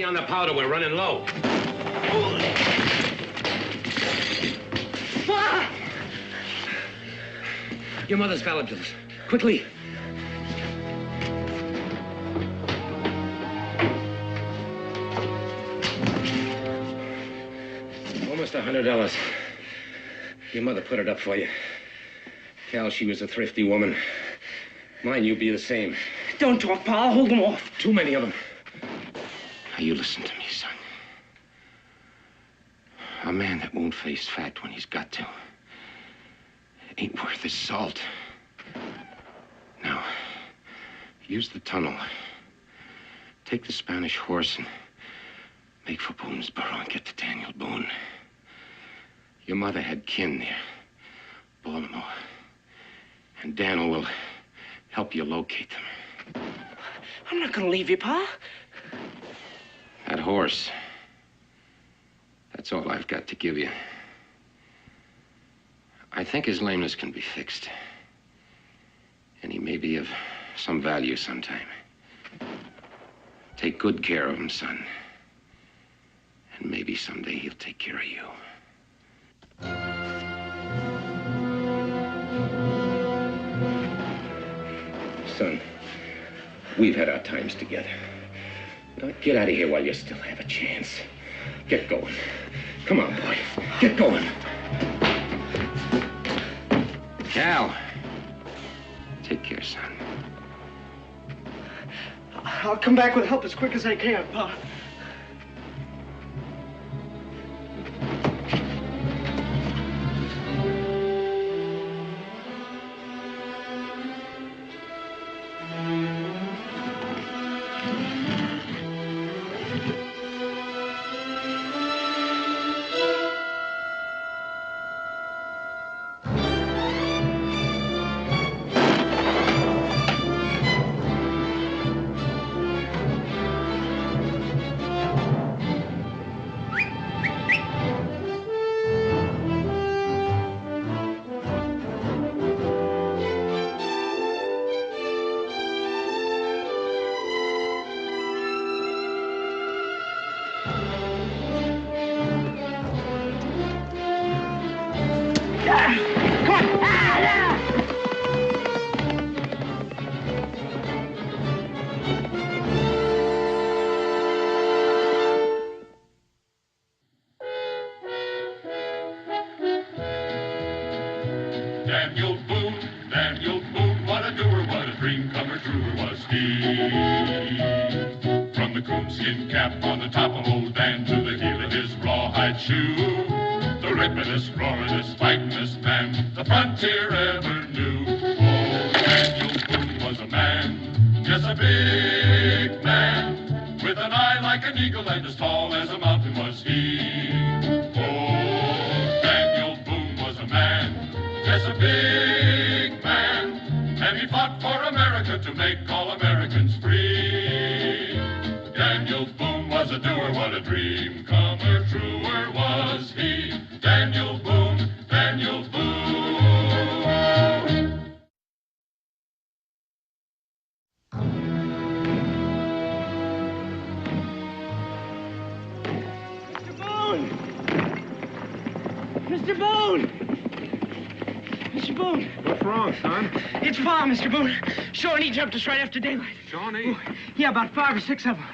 on the powder. We're running low. Your mother's valid bills. Quickly. Almost $100. Your mother put it up for you. Cal, she was a thrifty woman. Mine, you be the same. Don't talk, Pa. I'll hold them off. Too many of them. Now, you listen to me, son. A man that won't face fact when he's got to ain't worth his salt. Now, use the tunnel. Take the Spanish horse and make for Boone's burrow and get to Daniel Boone. Your mother had kin there, Baltimore. And Daniel will help you locate them. I'm not gonna leave you, Pa. That horse, that's all I've got to give you. I think his lameness can be fixed. And he may be of some value sometime. Take good care of him, son. And maybe someday he'll take care of you. Son, we've had our times together. Now get out of here while you still have a chance. Get going. Come on, boy. Get going. Cal. Take care, son. I'll come back with help as quick as I can, Pa. Daniel Boone, what a doer, what a dream comer, truer was he. From the coonskin cap on the top of old Dan to the heel of his rawhide shoe, the rippin'est, roaring'est, fighting'est man the frontier ever knew. Oh, Daniel Boone was a man, yes, a big man, with an eye like an eagle and as tall as a mountain was he. Oh, Daniel Boone was a man, yes, a big man, and he fought for America to make all Americans free. Daniel Boone was a doer, what a dream comer, truer was he. Daniel Boone, Daniel Boone. Mr. Boone! Mr. Boone! Mr. Boone! What's wrong, son? It's Pa, Mr. Boone. Shawnee jumped us right after daylight. Shawnee? Oh, yeah, about 5 or 6 of them.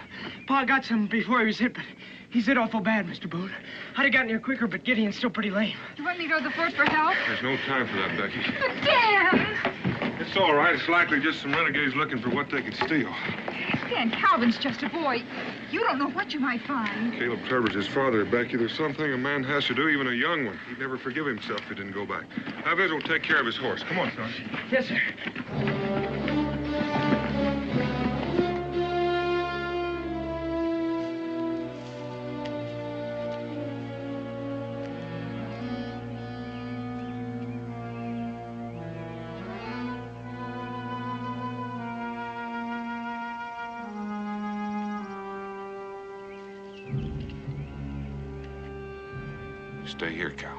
Pa got some before he was hit, but he's hit awful bad, Mr. Boone. I'd have gotten here quicker, but Gideon's still pretty lame. You want me to go to the fort for help? There's no time for that, Becky. But, Dan! It's all right. It's likely just some renegades looking for what they could steal. Dan, Calvin's just a boy. You don't know what you might find. Caleb Trevor's his father, Becky. There's something a man has to do, even a young one. He'd never forgive himself if he didn't go back. Have Israel take care of his horse. Come on, son. Yes, sir. Stay here, Cal.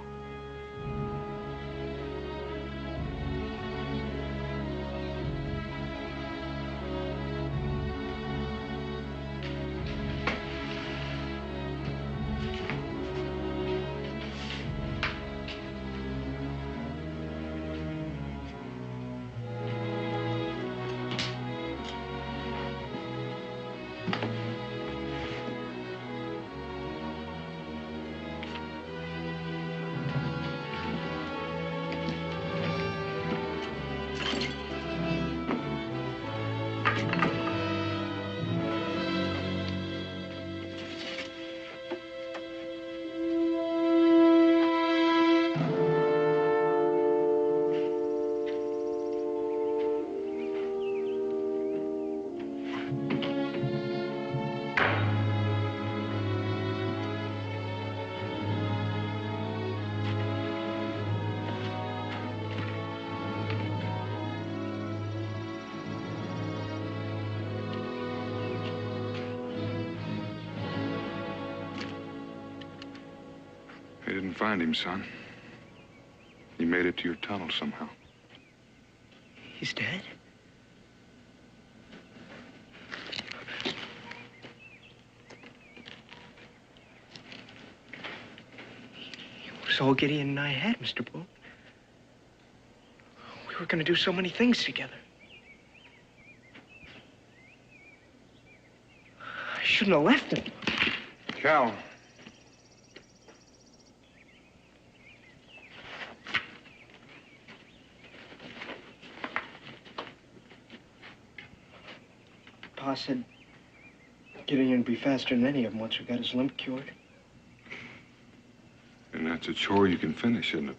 can find him, son. He made it to your tunnel somehow. He's dead? It was all Gideon and I had, Mr. Boone. We were going to do so many things together. I shouldn't have left him. Cal. Pa said Gideon would be faster than any of them once we got his limp cured. And that's a chore you can finish, isn't it?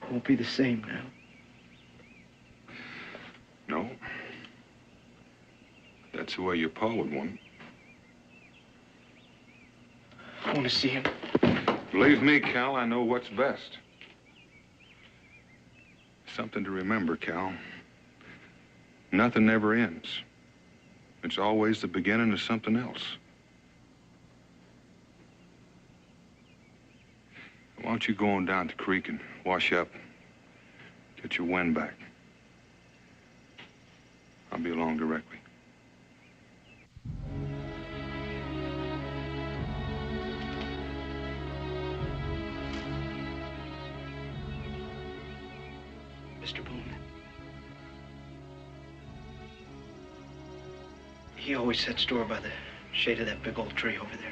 It won't be the same now. No. That's the way your pa would want it. I want to see him. Believe me, Cal, I know what's best. Something to remember, Cal. Nothing never ends. It's always the beginning of something else. Why don't you go on down to the creek and wash up, get your wind back. I'll be along directly. Mr. Boone. He always set store by the shade of that big old tree over there.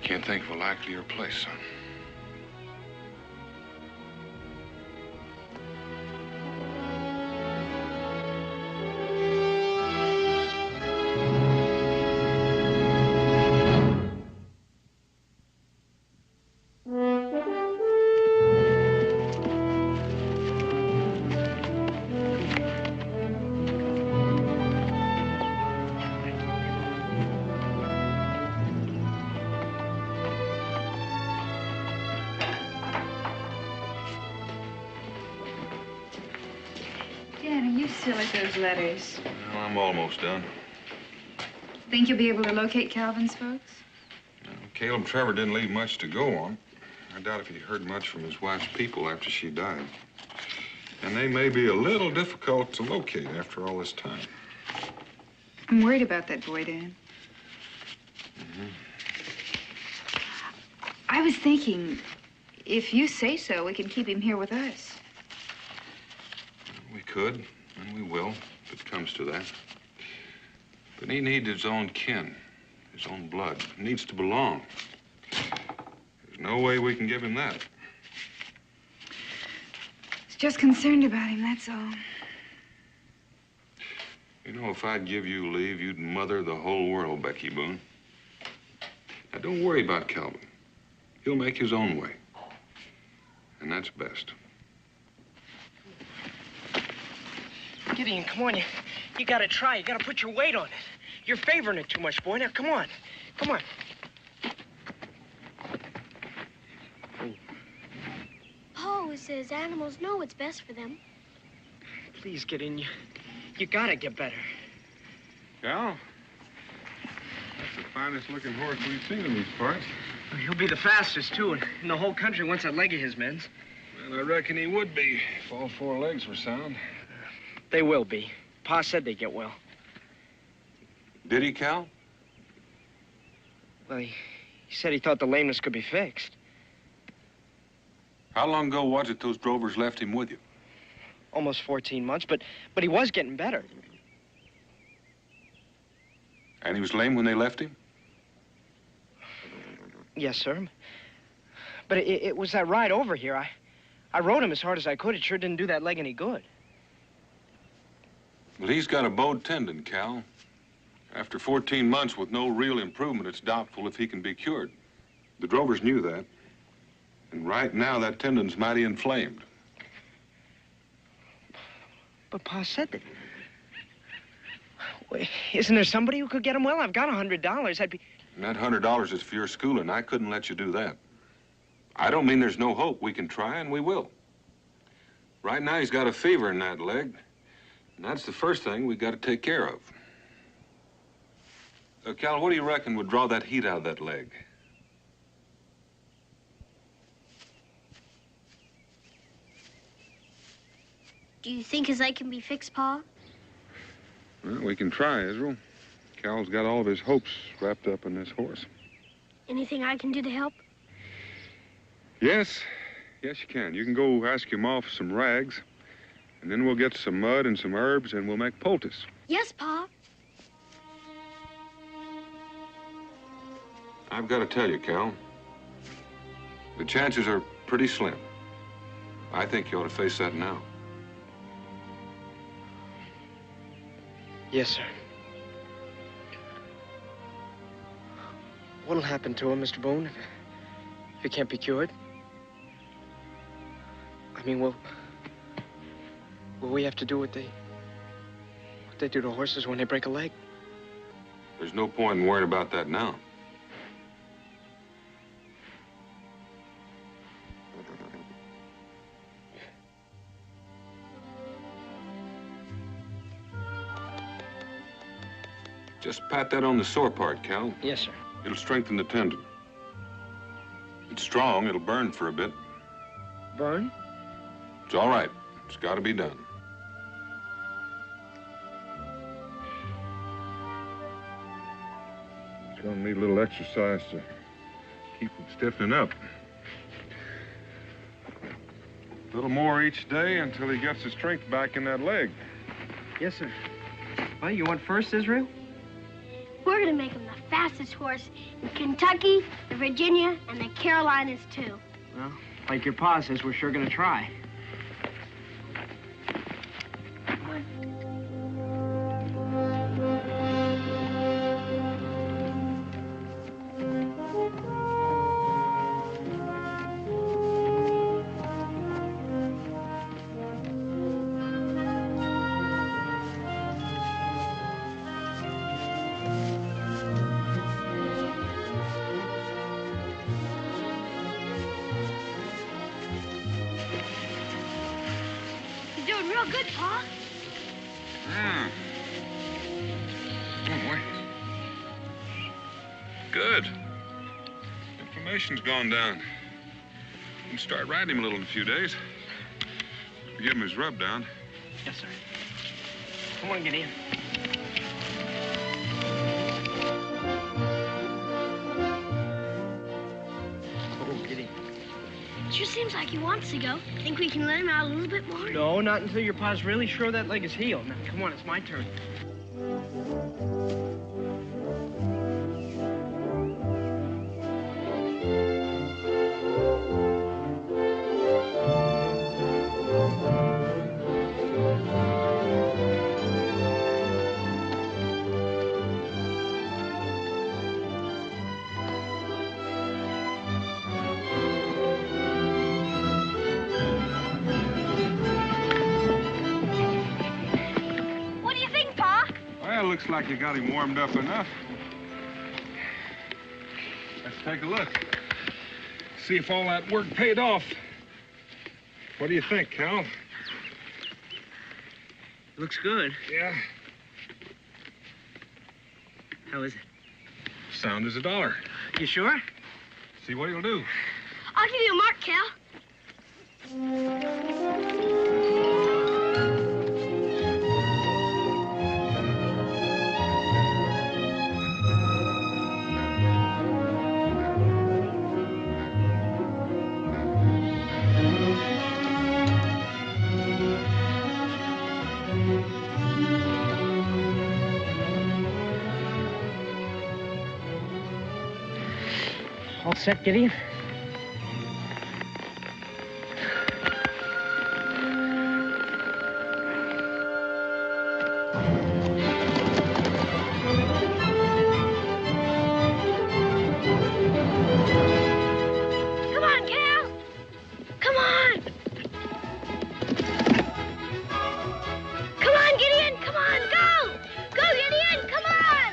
Can't think of a likelier place, son. Dad, are you still at those letters? Well, I'm almost done. Think you'll be able to locate Calvin's folks? Caleb Trevor didn't leave much to go on. I doubt if he heard much from his wife's people after she died. And they may be a little difficult to locate after all this time. I'm worried about that boy, Dad. I was thinking, if you say so, we can keep him here with us. We could, and we will, if it comes to that. But he needs his own kin, his own blood. He needs to belong. There's no way we can give him that. Just concerned about him, that's all. You know, if I'd give you leave, you'd mother the whole world, Becky Boone. Now, don't worry about Calvin. He'll make his own way. And that's best. Gideon, come on. You gotta try. You gotta put your weight on it. You're favoring it too much, boy. Now, come on. Come on. Paul says animals know what's best for them. Please, Gideon, you gotta get better. Cal? That's the finest looking horse we've seen in these parts. He'll be the fastest, too, in the whole country once that leg of his mends. Well, I reckon he would be if all four legs were sound. They will be. Pa said they'd get well. Did he, Cal? Well, he said he thought the lameness could be fixed. How long ago was it those drovers left him with you? Almost 14 months, but he was getting better. And he was lame when they left him? Yes, sir. But it was that ride over here. I rode him as hard as I could. It sure didn't do that leg any good. Well, he's got a bowed tendon, Cal. After 14 months with no real improvement, it's doubtful if he can be cured. The drovers knew that. And right now, that tendon's mighty inflamed. But Pa said that... Wait, isn't there somebody who could get him well? I've got $100. I'd be... And that $100 is for your schooling. I couldn't let you do that. I don't mean there's no hope. We can try, and we will. Right now, he's got a fever in that leg. And that's the first thing we got to take care of. Cal, what do you reckon would draw that heat out of that leg? Do you think his leg can be fixed, Pa? Well, we can try, Israel. Cal's got all of his hopes wrapped up in this horse. Anything I can do to help? Yes. Yes, you can. You can go ask your ma for some rags, and then we'll get some mud and some herbs, and we'll make poultice. Yes, Pa. I've got to tell you, Cal, the chances are pretty slim. I think you ought to face that now. Yes, sir. What'll happen to him, Mr. Boone, if he can't be cured? I mean, will we have to do what they do to horses when they break a leg? There's no point in worrying about that now. Just pat that on the sore part, Cal. Yes, sir. It'll strengthen the tendon. It's strong. It'll burn for a bit. Burn? It's all right. It's got to be done. It's going to need a little exercise to keep him stiffening up. A little more each day until he gets his strength back in that leg. Yes, sir. Well, you want first, Israel? We're gonna make him the fastest horse in Kentucky, the Virginia, and the Carolinas, too. Well, like your pa says, we're sure gonna try. You're doing real good, Pa. Oh, boy. Good. Inflammation's gone down. We can start riding him a little in a few days. Give him his rub down. Yes, sir. Come on, get in. Oh, get in. Sure seems like he wants to go. Think we can let him out a little bit more? No, not until your pa's really sure that leg is healed. Now, come on, it's my turn. What do you think, Pa? Well, looks like you got him warmed up enough. Let's take a look. See if all that work paid off. What do you think, Cal? Looks good. Yeah. How is it? Sound as a dollar. You sure? See what he'll do. I'll give you a mark, Cal. All set, Gideon? Come on, Cal. Come on. Come on, Gideon. Come on, go. Go, Gideon. Come on.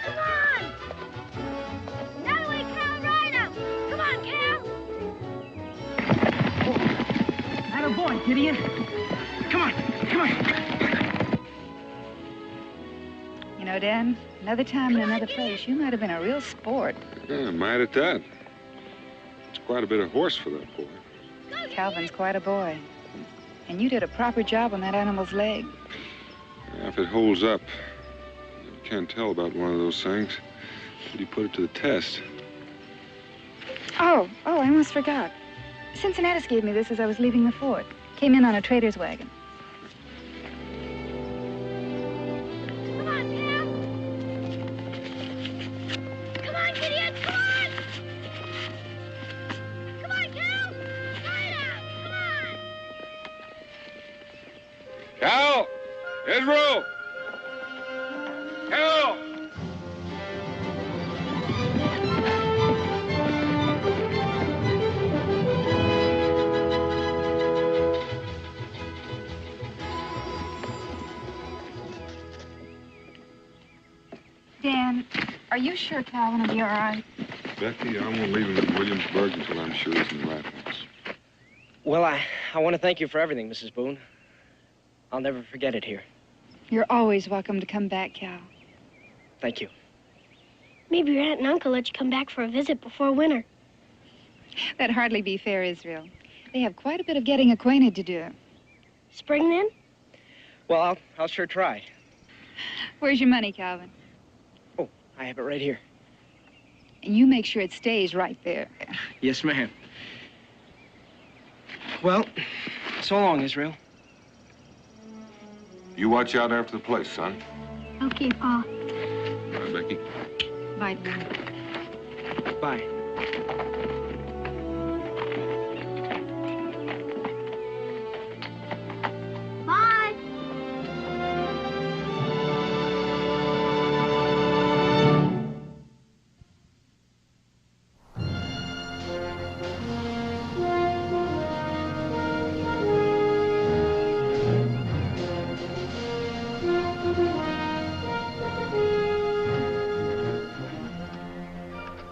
Come on. That way, Cal. Ride him. Come on, Cal. Atta boy, Gideon. Come on, come on. You know, know, Dan, another time in another place, you might have been a real sport. Yeah, might at that. It's quite a bit of horse for that boy. Calvin's quite a boy. And you did a proper job on that animal's leg. Yeah, if it holds up, you can't tell about one of those things. But you put it to the test. Oh, I almost forgot. Cincinnatus gave me this as I was leaving the fort. Came in on a trader's wagon. Come on, Cal. Come on, Gideon, come on. Come on, Cal. Try it out, come on. Cal! Israel! Cal! Dan, are you sure Calvin will be all right? Becky, I won't leave him in Williamsburg until I'm sure he's in the right place. Well, I want to thank you for everything, Mrs. Boone. I'll never forget it here. You're always welcome to come back, Cal. Thank you. Maybe your aunt and uncle let you come back for a visit before winter. That'd hardly be fair, Israel. They have quite a bit of getting acquainted to do. Spring, then? Well, I'll sure try. Where's your money, Calvin? Oh, I have it right here. And you make sure it stays right there. Yes, ma'am. Well, so long, Israel. You watch out after the place, son. Okay, Pa. All right, Becky. Bye, Dan. Bye. Bye.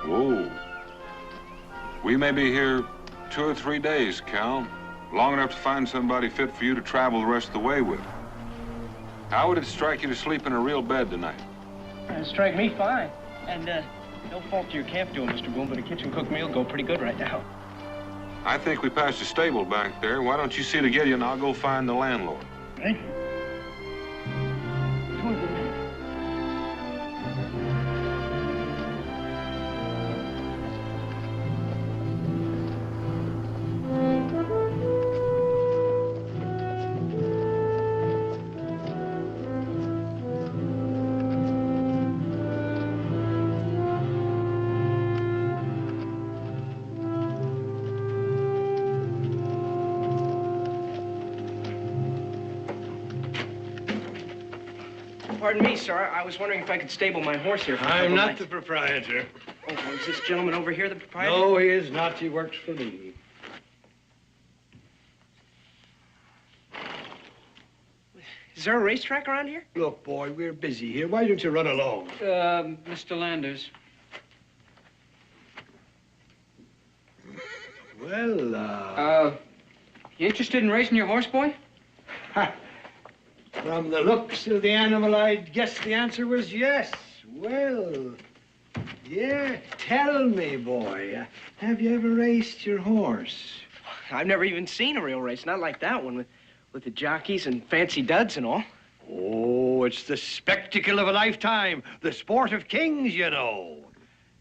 Whoa. We may be here 2 or 3 days, Cal. Long enough to find somebody fit for you to travel the rest of the way with. How would it strike you to sleep in a real bed tonight? It'd strike me fine. And, no fault to your camp doing, Mr. Boone, but a kitchen-cooked meal go pretty good right now. I think we passed a stable back there. Why don't you see to Gideon and I'll go find the landlord? Right? Pardon me, sir. I was wondering if I could stable my horse here for a couple I'm not nights. the proprietor. Oh, well, is this gentleman over here the proprietor? No, he is not. He works for me. Is there a racetrack around here? Look, boy, we're busy here. Why don't you run along? Mr. Landers. Well, You interested in racing your horse, boy? from the looks of the animal, I'd guess the answer was yes. Well, yeah, tell me, boy, have you ever raced your horse? I've never even seen a real race, not like that one with the jockeys and fancy duds and all. Oh, it's the spectacle of a lifetime, the sport of kings, you know.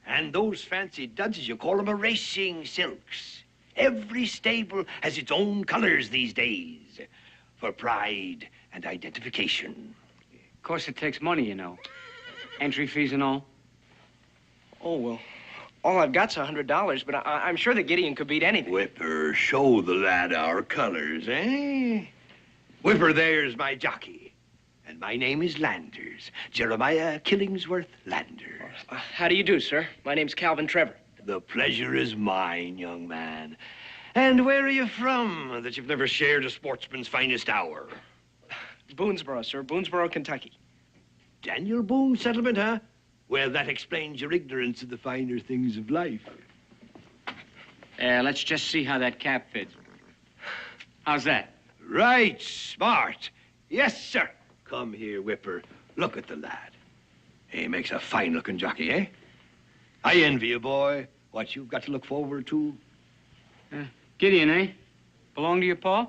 And those fancy duds, as you call them, are racing silks. Every stable has its own colors these days for pride and identification. Of course, it takes money, you know. Entry fees and all. Oh, well, all I've got's $100, but I'm sure that Gideon could beat anything. Whipper, show the lad our colors, eh? Whipper, there's my jockey. And my name is Landers, Jeremiah Killingsworth Landers. How do you do, sir? My name's Calvin Trevor. The pleasure is mine, young man. And where are you from, that you've never shared a sportsman's finest hour? Boonesboro, sir. Boonesboro, Kentucky. Daniel Boone settlement, huh? Well, that explains your ignorance of the finer things of life. Let's just see how that cap fits. How's that? Right, smart. Yes, sir. Come here, Whipper. Look at the lad. He makes a fine-looking jockey, eh? I envy you, boy, what you've got to look forward to. Gideon, eh? Belong to your pa?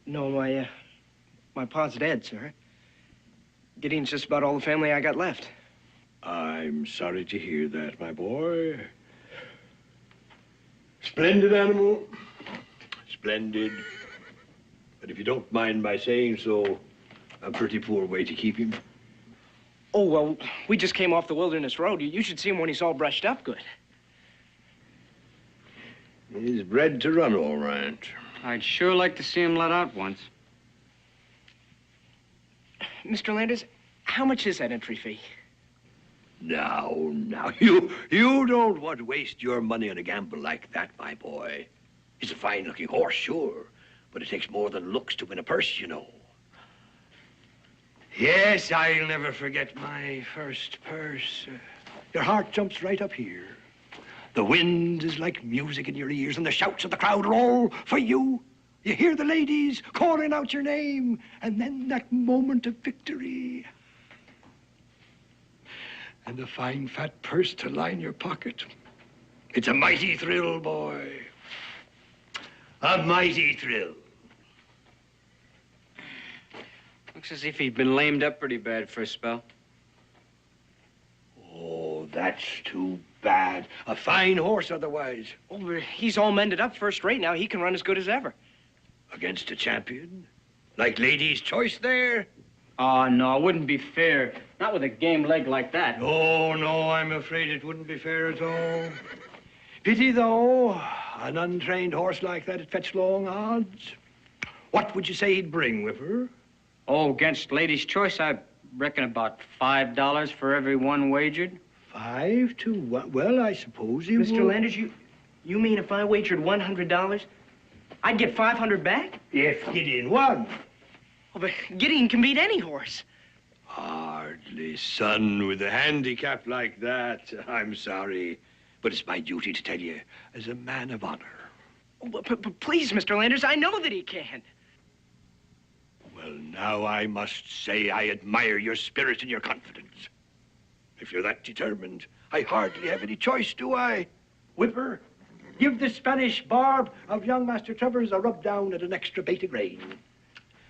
No, my pa's dead, sir. Gideon's just about all the family I got left. I'm sorry to hear that, my boy. Splendid animal. Splendid. But if you don't mind my saying so, a pretty poor way to keep him. Oh, well, we just came off the Wilderness Road. You should see him when he's all brushed up good. He's bred to run all right. I'd sure like to see him let out once. Mr. Landers, how much is that entry fee? Now, you don't want to waste your money on a gamble like that, my boy. He's a fine-looking horse, sure, but it takes more than looks to win a purse, you know. Yes, I'll never forget my first purse. Your heart jumps right up here. The wind is like music in your ears, and the shouts of the crowd are all for you. You hear the ladies calling out your name, and then that moment of victory. And a fine fat purse to line your pocket. It's a mighty thrill, boy. A mighty thrill. Looks as if he'd been lamed up pretty bad for a spell. Oh, that's too bad. A fine horse otherwise. Oh, but he's all mended up first rate now. He can run as good as ever. Against a champion? Like Lady's Choice there? Oh, no, it wouldn't be fair. Not with a game leg like that. Oh, no, I'm afraid it wouldn't be fair at all. Pity, though. An untrained horse like that, it fetched long odds. What would you say he'd bring, Whipper? Oh, against Lady's Choice, I reckon about $5 for every one wagered. 5 to 1? Well, I suppose he would. Mr. Landers, you mean if I wagered $100, I'd get 500 back? If Gideon won. Oh, but Gideon can beat any horse. Hardly, son, with a handicap like that. I'm sorry, but it's my duty to tell you, as a man of honor. Oh, but please, Mr. Landers, I know that he can. Well, now I must say I admire your spirit and your confidence. If you're that determined, I hardly have any choice, do I? Whipper, give the Spanish barb of young Master Trevor's a rub down at an extra bait of grain.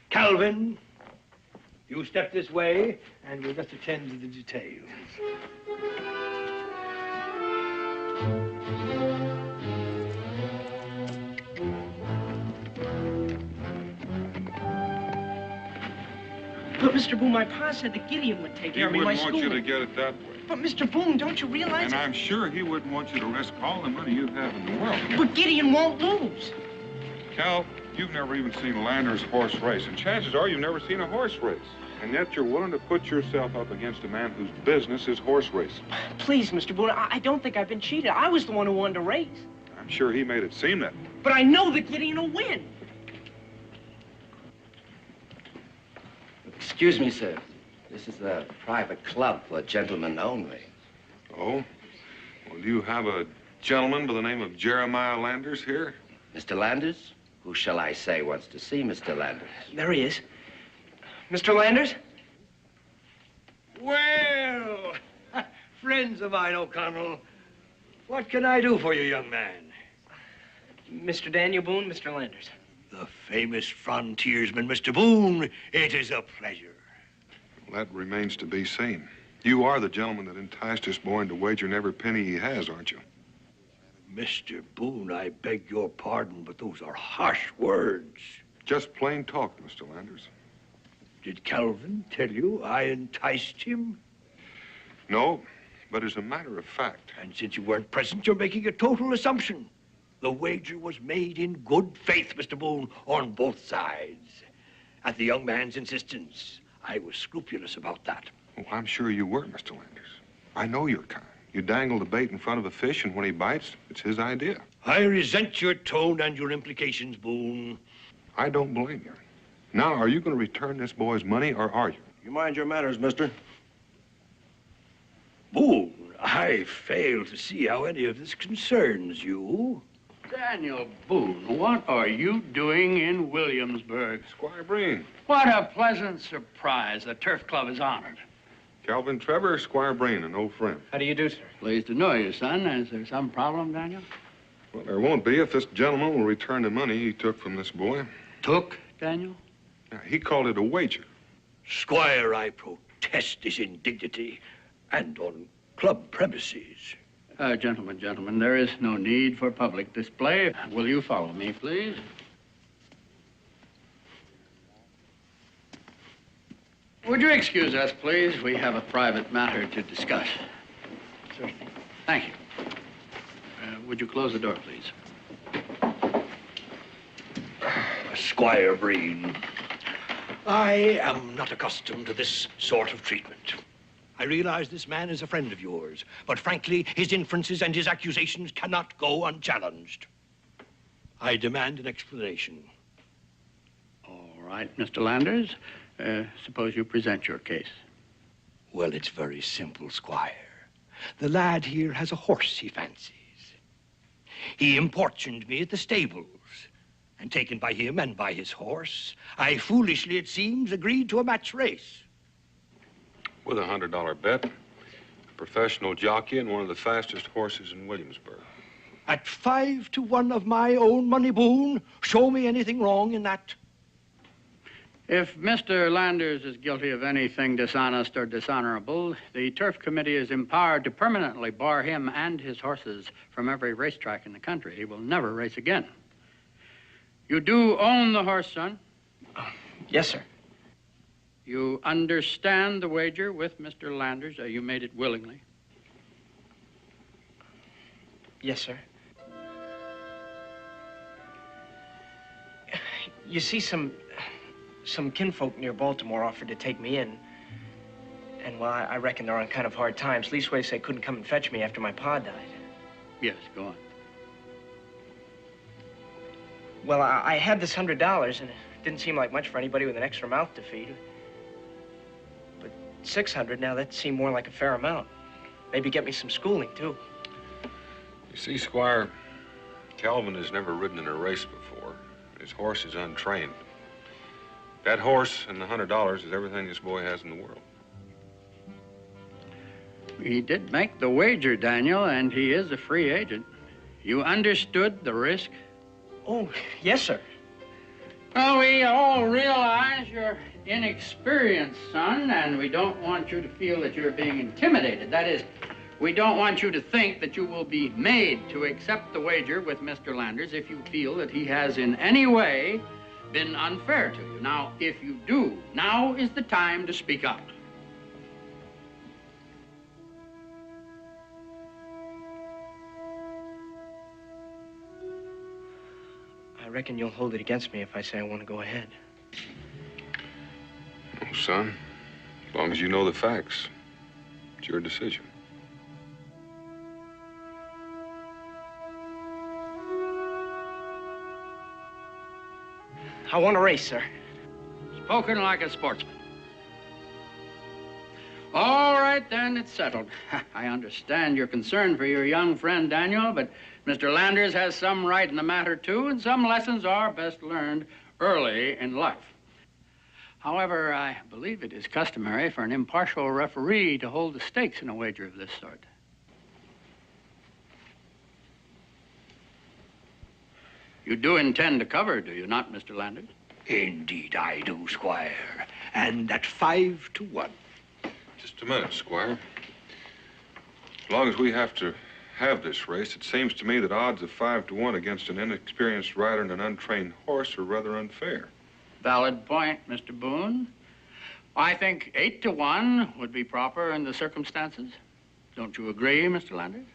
Calvin, you step this way, and we'll just attend to the details. But, Mr. Boone, my pa said that Gideon would take care of me. He My wouldn't want you to schooling. get it that way. But, Mr. Boone, don't you realize And I'm sure he wouldn't want you to risk all the money you have in the world. But Gideon won't lose. Cal, you've never even seen Lander's horse race, and chances are you've never seen a horse race. And yet you're willing to put yourself up against a man whose business is horse racing. Please, Mr. Boone, I don't think I've been cheated. I was the one who won the race. I'm sure he made it seem that way. But I know that Gideon will win. Excuse me, sir. This is a private club for gentlemen only. Oh? Well, do you have a gentleman by the name of Jeremiah Landers here? Mr. Landers? Who shall I say wants to see Mr. Landers? There he is. Mr. Landers? Well, friends of mine, O'Connell, what can I do for you, young man? Mr. Daniel Boone, Mr. Landers. The famous frontiersman, Mr. Boone. It is a pleasure. Well, that remains to be seen. You are the gentleman that enticed this boy into wagering every penny he has, aren't you? Mr. Boone, I beg your pardon, but those are harsh words. Just plain talk, Mr. Landers. Did Calvin tell you I enticed him? No, but as a matter of fact. And since you weren't present, you're making a total assumption. The wager was made in good faith, Mr. Boone, on both sides. At the young man's insistence, I was scrupulous about that. Oh, I'm sure you were, Mr. Landers. I know your kind. You dangle the bait in front of a fish, and when he bites, it's his idea. I resent your tone and your implications, Boone. I don't blame you. Now, are you going to return this boy's money, or are you? You mind your manners, mister? Boone, I fail to see how any of this concerns you. Daniel Boone, what are you doing in Williamsburg? Squire Breen. What a pleasant surprise. The Turf Club is honored. Calvin Trevor, Squire Breen, an old friend. How do you do, sir? Pleased to know you, son. Is there some problem, Daniel? Well, there won't be if this gentleman will return the money he took from this boy. Took, Daniel? Yeah, he called it a wager. Squire, I protest this indignity, and on club premises. Gentlemen, there is no need for public display. Will you follow me, please? Would you excuse us, please? We have a private matter to discuss. Certainly. Thank you. Would you close the door, please? Squire Breen, I am not accustomed to this sort of treatment. I realize this man is a friend of yours, but frankly, his inferences and his accusations cannot go unchallenged. I demand an explanation. All right, Mr. Landers. Suppose you present your case. Well, it's very simple, Squire. The lad here has a horse he fancies. He importuned me at the stables, and taken by him and by his horse, I foolishly, it seems, agreed to a match race. With a $100 bet, a professional jockey and one of the fastest horses in Williamsburg. At 5 to 1 of my own money, Boone, show me anything wrong in that. If Mr. Landers is guilty of anything dishonest or dishonorable, the Turf Committee is empowered to permanently bar him and his horses from every racetrack in the country. He will never race again. You do own the horse, son? Yes, sir. You understand the wager with Mr. Landers? You made it willingly? Yes, sir. You see, some kinfolk near Baltimore offered to take me in. And, well, I reckon they're on kind of hard times. Leastways, they couldn't come and fetch me after my pa died. Yes, go on. Well, I had this $100, and it didn't seem like much for anybody with an extra mouth to feed. But $600 now, that seemed more like a fair amount. Maybe get me some schooling, too. You see, Squire, Calvin has never ridden in a race before. His horse is untrained. That horse and the $100 is everything this boy has in the world. He did make the wager, Daniel, and he is a free agent. You understood the risk? Oh, yes, sir. Well, we all realize you're inexperienced, son, and we don't want you to feel that you're being intimidated. That is, we don't want you to think that you will be made to accept the wager with Mr. Landers if you feel that he has in any way been unfair to you. Now, if you do, now is the time to speak up. I reckon you'll hold it against me if I say I want to go ahead. Oh, son, as long as you know the facts, it's your decision. I want to race, sir. Spoken like a sportsman. All right, then, it's settled. I understand your concern for your young friend, Daniel, but Mr. Landers has some right in the matter, too, and some lessons are best learned early in life. However, I believe it is customary for an impartial referee to hold the stakes in a wager of this sort. You do intend to cover, do you not, Mr. Landers? Indeed I do, Squire. And at 5 to 1. Just a minute, Squire. As long as we have to have this race, it seems to me that odds of 5 to 1 against an inexperienced rider and an untrained horse are rather unfair. Valid point, Mr. Boone. I think 8 to 1 would be proper in the circumstances. Don't you agree, Mr. Landers?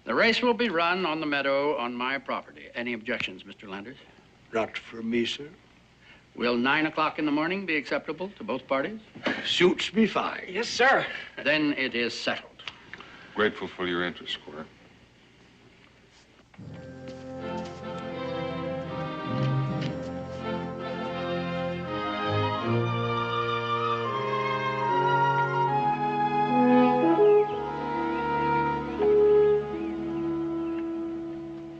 The race will be run on the meadow on my property. Any objections, Mr. Landers? Not for me, sir. Will 9 o'clock in the morning be acceptable to both parties? Suits me fine. Yes, sir. Then it is settled. Grateful for your interest, Squire.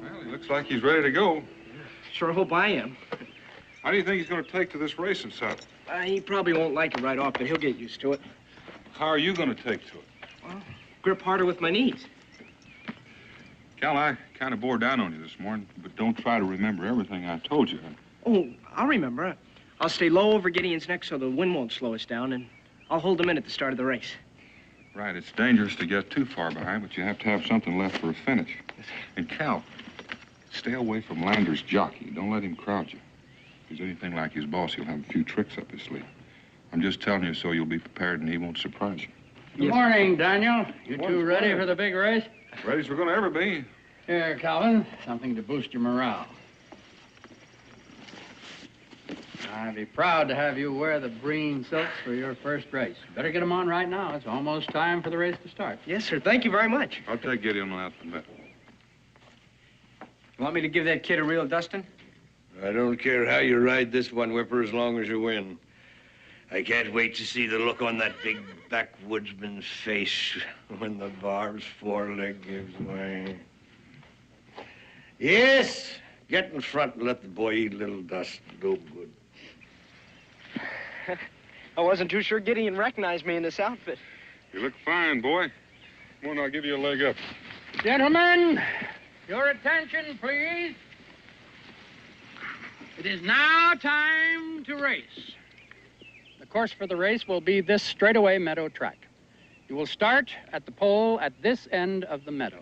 Well, he looks like he's ready to go. Sure hope I am. How do you think he's going to take to this racing saddle? He probably won't like it right off, but he'll get used to it. How are you going to take to it? Well, grip harder with my knees. Cal, I kind of bore down on you this morning, but don't try to remember everything I told you. Oh, I'll remember. I'll stay low over Gideon's neck so the wind won't slow us down, and I'll hold him in at the start of the race. Right, it's dangerous to get too far behind, but you have to have something left for a finish. And Cal, stay away from Lander's jockey. Don't let him crowd you. If he's anything like his boss, he'll have a few tricks up his sleeve. I'm just telling you so you'll be prepared and he won't surprise you. Good morning, Daniel. You two ready for the big race? Ready as we're going to ever be. Here, Calvin, something to boost your morale. I'd be proud to have you wear the green silks for your first race. Better get them on right now. It's almost time for the race to start. Yes, sir. Thank you very much. I'll take Gideon out the bet. You want me to give that kid a real dusting? I don't care how you ride this one, Whipper, as long as you win. I can't wait to see the look on that big backwoodsman's face when the barb's foreleg gives way. Yes, get in front and let the boy eat a little dust and go good. I wasn't too sure Gideon recognized me in this outfit. You look fine, boy. Come on, I'll give you a leg up. Gentlemen, your attention, please. It is now time to race. The course for the race will be this straightaway meadow track. You will start at the pole at this end of the meadow.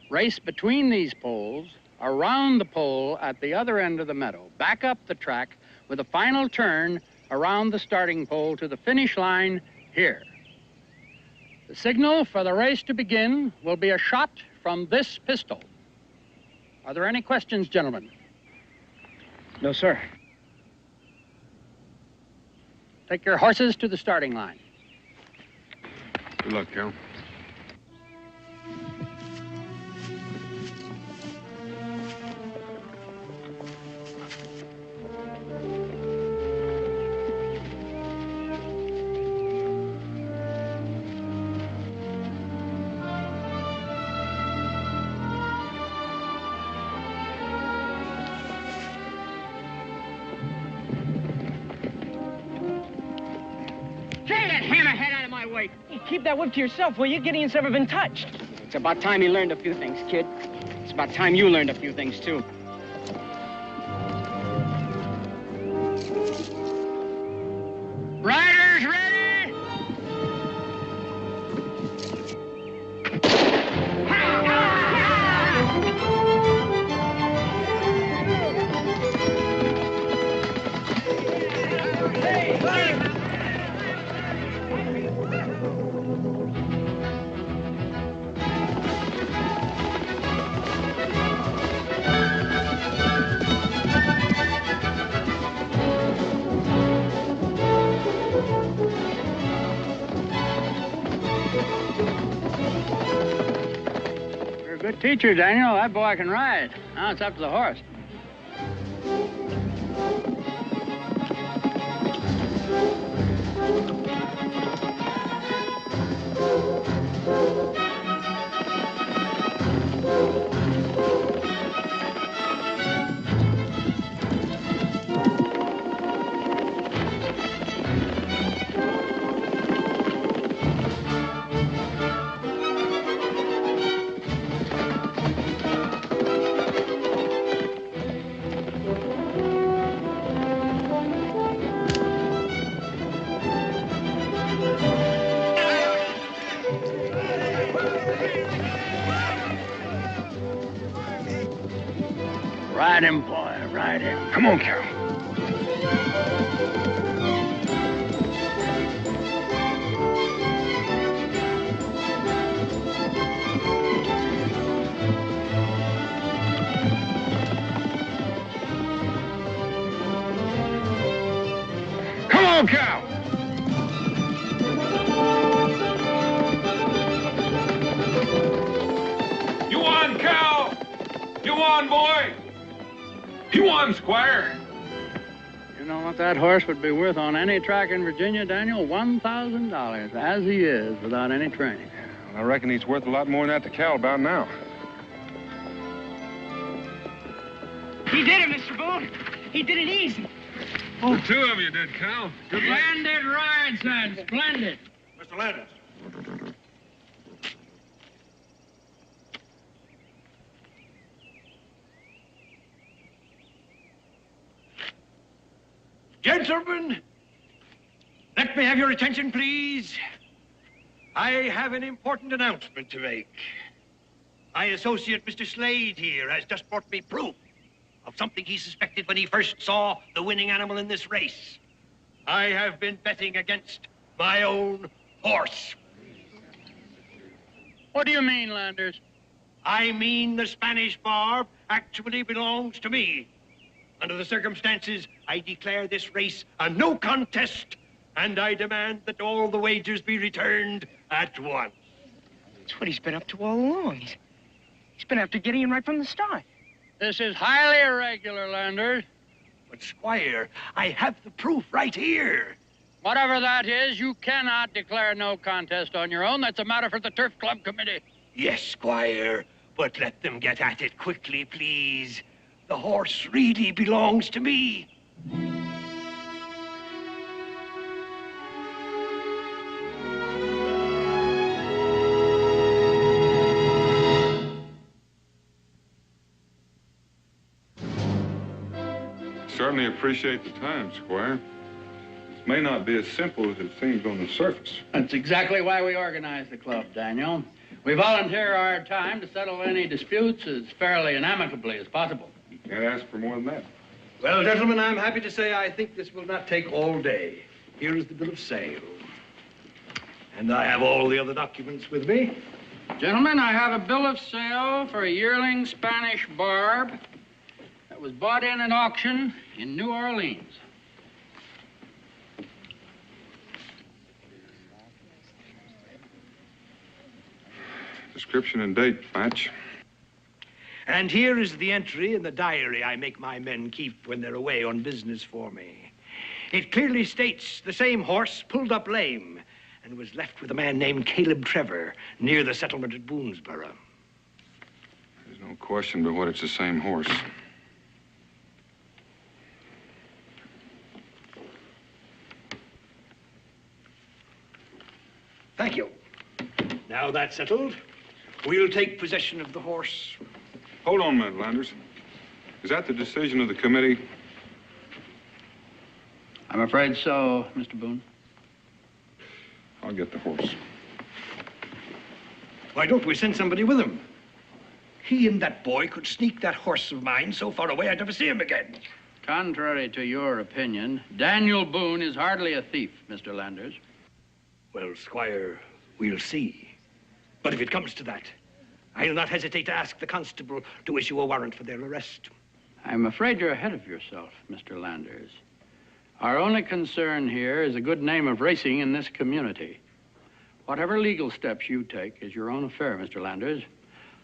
Race between these poles, around the pole at the other end of the meadow, back up the track with a final turn around the starting pole to the finish line here. The signal for the race to begin will be a shot from this pistol. Are there any questions, gentlemen? No, sir. Take your horses to the starting line. Good luck, Cal. Keep that whip to yourself, will you? Gideon's never been touched. It's about time he learned a few things, kid. It's about time you learned a few things, too. Riders ready? You're a good teacher, Daniel. That boy can ride. Now it's up to the horse. Ride him, boy, ride him. Come on, Cal. Come on, Cal. You won, Cal. You won, boy. You won, Squire. You know what that horse would be worth on any track in Virginia, Daniel? $1,000, as he is, without any training. I reckon he's worth a lot more than that to Cal about now. He did it, Mr. Boone. He did it easy. The two of you did, Cal. Good luck. Splendid ride, son. Splendid. Mr. Landis. Gentlemen, let me have your attention, please. I have an important announcement to make. My associate, Mr. Slade, here, has just brought me proof of something he suspected when he first saw the winning animal in this race. I have been betting against my own horse. What do you mean, Landers? I mean the Spanish Barb actually belongs to me. Under the circumstances, I declare this race a no contest, and I demand that all the wagers be returned at once. That's what he's been up to all along. He's been after Gideon right from the start. This is highly irregular, Landers. But, Squire, I have the proof right here. Whatever that is, you cannot declare no contest on your own. That's a matter for the Turf Club Committee. Yes, Squire, but let them get at it quickly, please. The horse really belongs to me. Certainly appreciate the time, Squire. This may not be as simple as it seems on the surface. That's exactly why we organized the club, Daniel. We volunteer our time to settle any disputes as fairly and amicably as possible. You can't ask for more than that. Well, gentlemen, I'm happy to say I think this will not take all day. Here is the bill of sale. And I have all the other documents with me. Gentlemen, I have a bill of sale for a yearling Spanish Barb that was bought in at auction in New Orleans. Description and date match. And here is the entry in the diary I make my men keep when they're away on business for me. It clearly states the same horse pulled up lame and was left with a man named Caleb Trevor near the settlement at Boonesboro. There's no question but what it's the same horse. Thank you. Now that's settled, we'll take possession of the horse. Hold on a minute, Landers. Is that the decision of the committee? I'm afraid so, Mr. Boone. I'll get the horse. Why don't we send somebody with him? He and that boy could sneak that horse of mine so far away I'd never see him again. Contrary to your opinion, Daniel Boone is hardly a thief, Mr. Landers. Well, Squire, we'll see. But if it comes to that, I'll not hesitate to ask the constable to issue a warrant for their arrest. I'm afraid you're ahead of yourself, Mr. Landers. Our only concern here is the good name of racing in this community. Whatever legal steps you take is your own affair, Mr. Landers.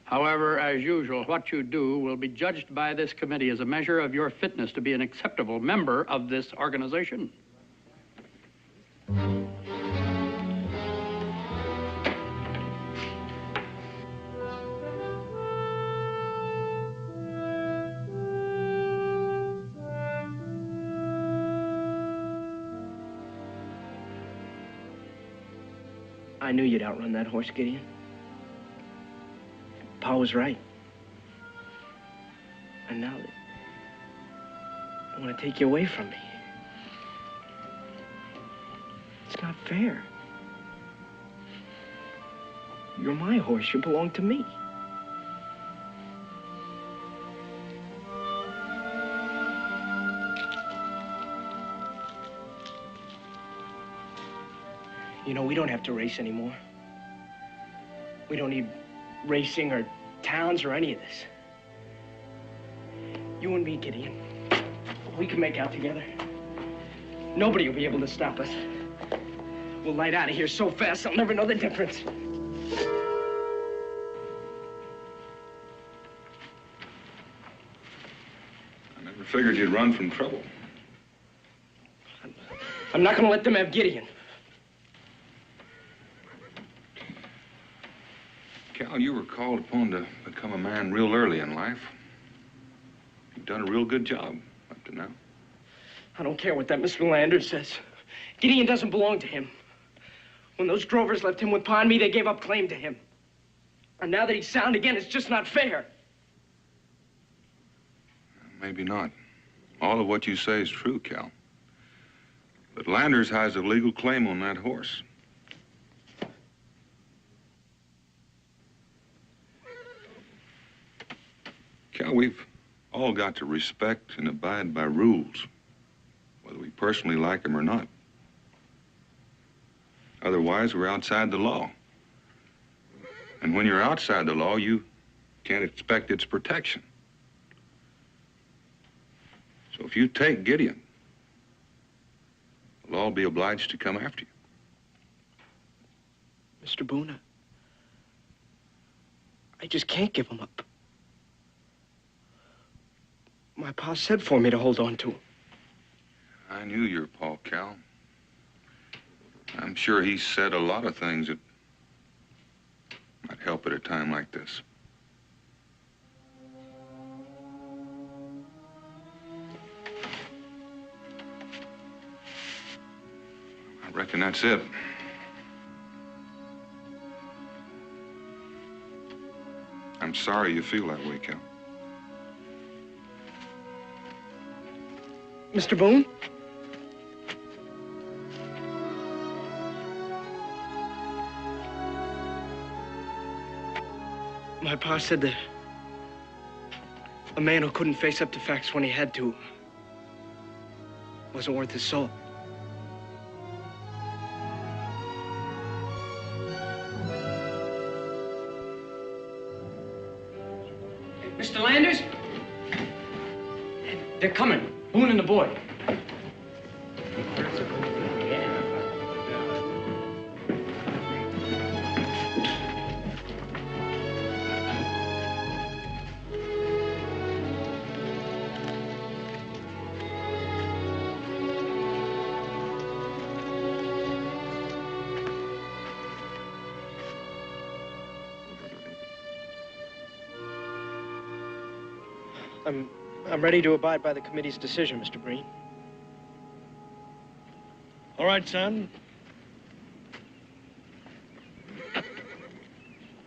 However, as usual, what you do will be judged by this committee as a measure of your fitness to be an acceptable member of this organization. I knew you'd outrun that horse, Gideon. Pa was right. And now they want to take you away from me. It's not fair. You're my horse. You belong to me. You know, we don't have to race anymore. We don't need racing or towns or any of this. You and me, Gideon, we can make out together. Nobody will be able to stop us. We'll light out of here so fast, I'll never know the difference. I never figured you'd run from trouble. I'm not gonna let them have Gideon. Cal, you were called upon to become a man real early in life. You've done a real good job up to now. I don't care what that Mr. Landers says. Gideon doesn't belong to him. When those drovers left him with Pa and me, they gave up claim to him. And now that he's sound again, it's just not fair. Maybe not. All of what you say is true, Cal. But Landers has a legal claim on that horse. Cal, we've all got to respect and abide by rules, whether we personally like them or not. Otherwise, we're outside the law. And when you're outside the law, you can't expect its protection. So if you take Gideon, the law will be obliged to come after you. Mr. Boone, I just can't give him up. My pa said for me to hold on to him. I knew your pa, Cal. I'm sure he said a lot of things that might help at a time like this. I reckon that's it. I'm sorry you feel that way, Cal. Mr. Boone? My pa said that a man who couldn't face up to facts when he had to wasn't worth his soul. Mr. Landers? They're coming. Boone and the boy. I'm ready to abide by the committee's decision, Mr. Breen. All right, son.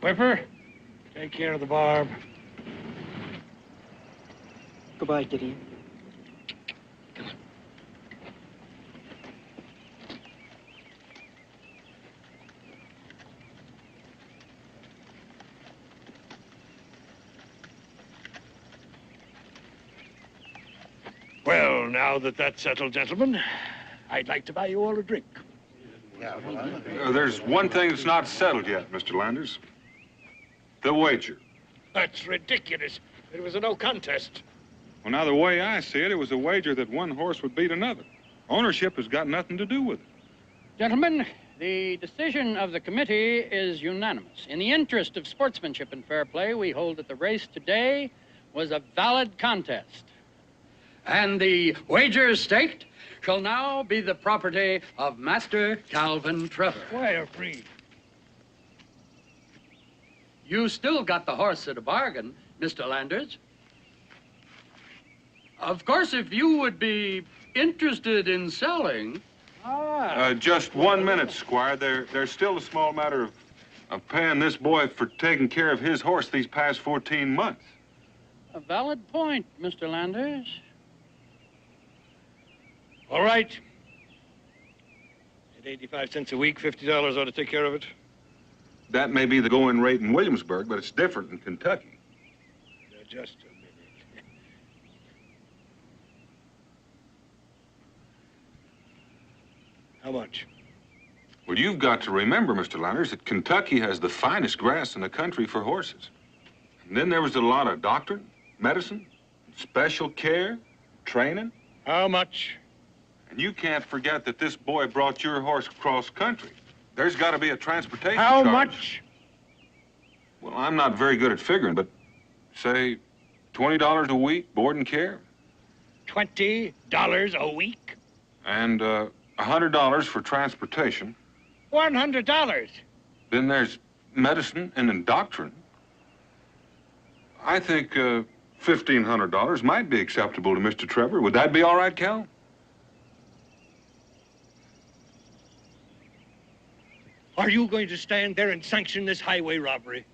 Whipper, take care of the barb. Goodbye, Gideon. Come on. Well, now that that's settled, gentlemen, I'd like to buy you all a drink. There's one thing that's not settled yet, Mr. Landers. The wager. That's ridiculous. It was a no contest. Well, now, the way I see it, it was a wager that one horse would beat another. Ownership has got nothing to do with it. Gentlemen, the decision of the committee is unanimous. In the interest of sportsmanship and fair play, we hold that the race today was a valid contest. And the wagers staked shall now be the property of Master Calvin Trevor. Squire Free. You still got the horse at a bargain, Mr. Landers. Of course, if you would be interested in selling... Just 1 minute, Squire. There's still a small matter of paying this boy for taking care of his horse these past 14 months. A valid point, Mr. Landers. All right. At 85 cents a week, $50 ought to take care of it. That may be the going rate in Williamsburg, but it's different in Kentucky. Now, just a minute. How much? Well, you've got to remember, Mr. Landers, that Kentucky has the finest grass in the country for horses. And then there was a lot of doctrine, medicine, special care, training. How much? And you can't forget that this boy brought your horse across country. There's got to be a transportation How charge. much? Well, I'm not very good at figuring, but say $20 a week, board and care. $20 a week? And $100 for transportation. $100. Then there's medicine and indoctrine. I think $1,500 might be acceptable to Mr. Trevor. Would that be all right, Cal? Are you going to stand there and sanction this highway robbery?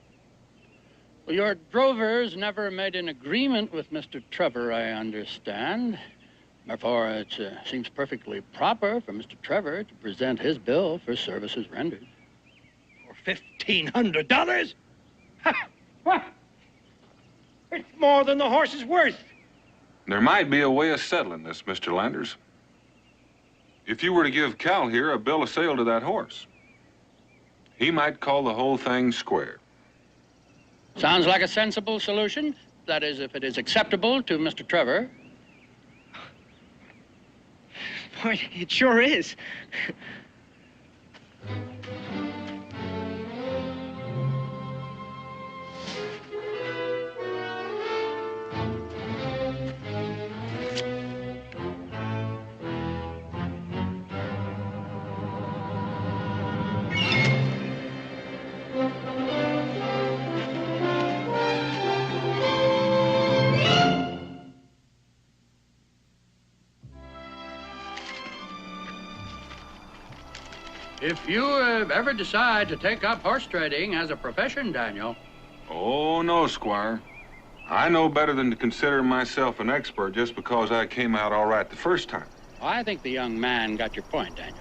Well, your drovers never made an agreement with Mr. Trevor, I understand. Therefore, it seems perfectly proper for Mr. Trevor to present his bill for services rendered. For $1,500? Ha! What? It's more than the horse is worth. There might be a way of settling this, Mr. Landers. If you were to give Cal here a bill of sale to that horse, he might call the whole thing square. Sounds like a sensible solution. That is, if it is acceptable to Mr. Trevor. Boy, it sure is. If you ever decide to take up horse trading as a profession, Daniel. Oh, no, Squire. I know better than to consider myself an expert just because I came out all right the first time. I think the young man got your point, Daniel.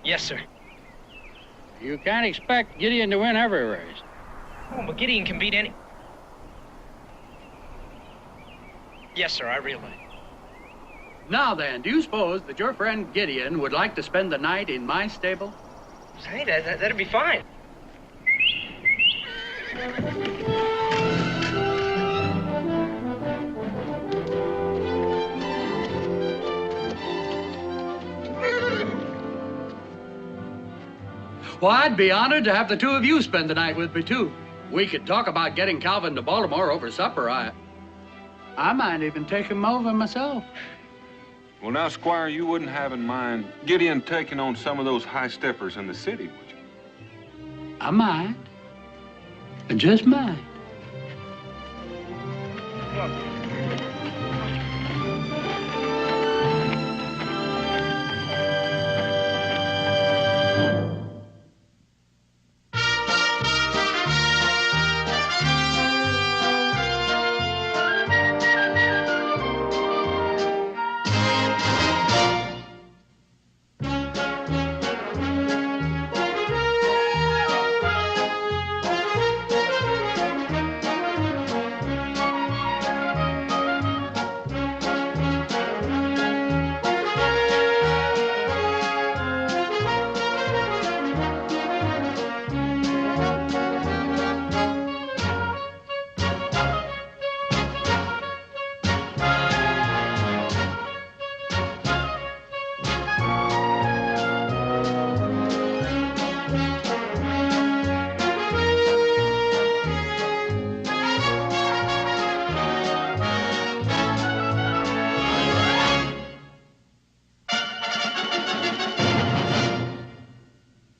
Yes, sir. You can't expect Gideon to win every race. Oh, but Gideon can beat any... Yes, sir, I realize. Now then, do you suppose that your friend Gideon would like to spend the night in my stable? Say, that'd be fine. Well, I'd be honored to have the two of you spend the night with me, too. We could talk about getting Calvin to Baltimore over supper. I might even take him over myself. Well, now, Squire, you wouldn't have in mind Gideon taking on some of those high steppers in the city, would you? I might. I just might. Look.